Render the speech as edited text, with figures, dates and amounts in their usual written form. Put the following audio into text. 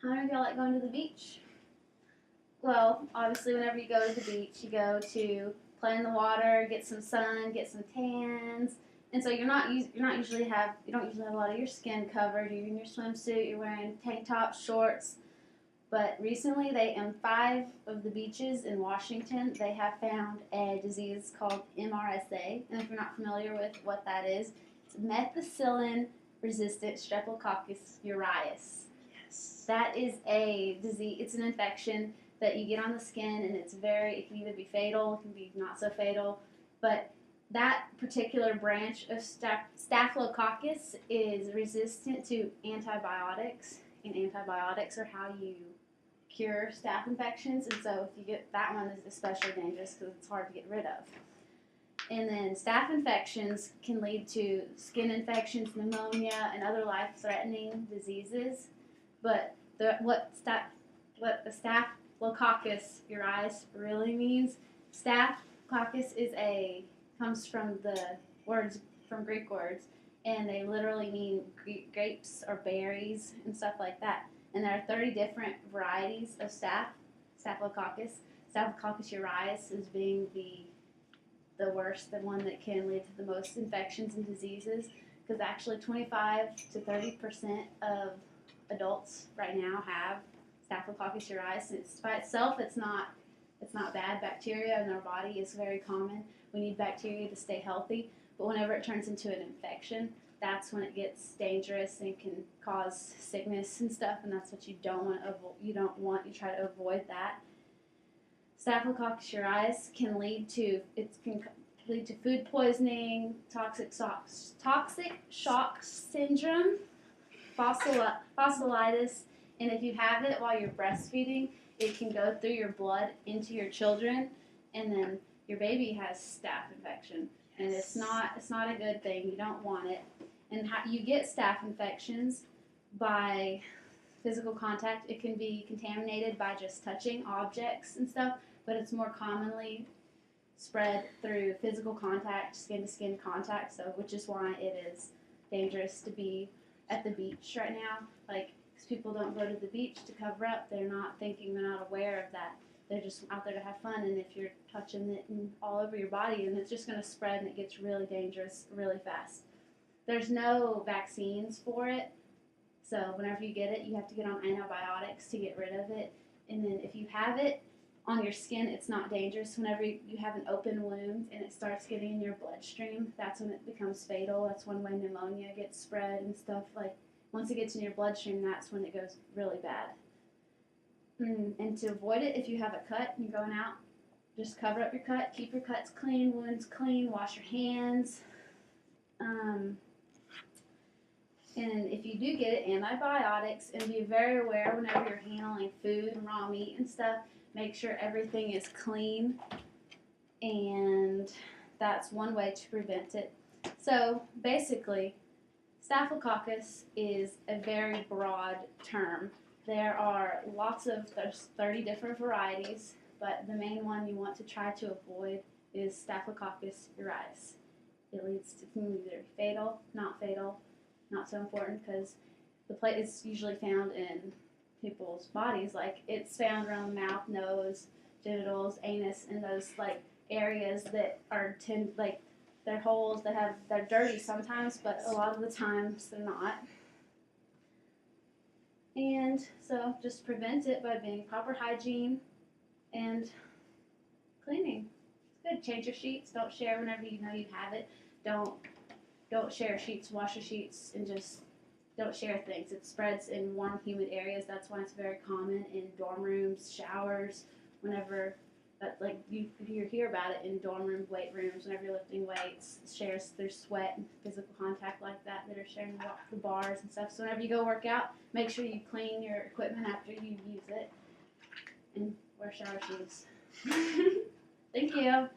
How many of y'all like going to the beach? Well, obviously, whenever you go to the beach, you go to play in the water, get some sun, get some tans, and so you don't usually have a lot of your skin covered. You're in your swimsuit. You're wearing tank tops, shorts. But recently, in 5 of the beaches in Washington, they have found a disease called MRSA. And if you're not familiar with what that is, it's methicillin-resistant Streptococcus aureus. Yes. That is a disease. It's an infection that you get on the skin, and it can either be fatal, it can be not so fatal. But that particular branch of Staphylococcus is resistant to antibiotics, and antibiotics are how you cure staph infections, and so if you get that one, is especially dangerous because it's hard to get rid of. And then staph infections can lead to skin infections, pneumonia, and other life-threatening diseases. But what the Staphylococcus aureus really means, Staphylococcus comes from Greek words, and they literally mean grapes or berries and stuff like that. And there are 30 different varieties of Staphylococcus. Staphylococcus aureus is being the worst, the one that can lead to the most infections and diseases, because actually 25 to 30% of adults right now have Staphylococcus aureus. By itself, it's not bad. Bacteria in our body is very common. We need bacteria to stay healthy, but whenever it turns into an infection, that's when it gets dangerous and can cause sickness and stuff, and that's what you don't want. You try to avoid that. Staphylococcus aureus can lead to food poisoning, toxic shock syndrome, fasciitis, and if you have it while you're breastfeeding, it can go through your blood into your children, and then your baby has staph infection. And it's not a good thing. You don't want it. And you get staph infections by physical contact. It can be contaminated by just touching objects and stuff, but it's more commonly spread through physical contact, skin-to-skin contact, so which is why it is dangerous to be at the beach right now. Like, because people don't go to the beach to cover up. They're not aware of that. They're just out there to have fun, and if you're touching it all over your body, and it's just going to spread, and it gets really dangerous really fast. There's no vaccines for it, so whenever you get it, you have to get on antibiotics to get rid of it. And then if you have it on your skin, it's not dangerous. Whenever you have an open wound and it starts getting in your bloodstream, that's when it becomes fatal. That's one way pneumonia gets spread and stuff. Like, once it gets in your bloodstream, that's when it goes really bad. And to avoid it, if you have a cut and you're going out, just cover up your cut, keep your cuts clean, wounds clean, wash your hands. And if you do get it, antibiotics, and be very aware whenever you're handling food, raw meat and stuff, make sure everything is clean, and that's one way to prevent it. So basically, Staphylococcus is a very broad term. There's 30 different varieties, but the main one you want to try to avoid is Staphylococcus aureus. It can either be fatal, not so important, because it's usually found in people's bodies. Like, it's found around the mouth, nose, genitals, anus, and those like areas that are they're holes they're dirty sometimes, but a lot of the times they're not. And so just prevent it by being proper hygiene and cleaning. It's good. Change your sheets. Don't share whenever you know you have it. Don't share sheets, wash your sheets, and just don't share things. It spreads in warm, humid areas. That's why it's very common in dorm rooms, showers, whenever you hear about it in dorm rooms, weight rooms, whenever you're lifting weights, there's sweat and physical contact like that are sharing the bars and stuff. So whenever you go work out, make sure you clean your equipment after you use it and wear shower shoes. Thank you.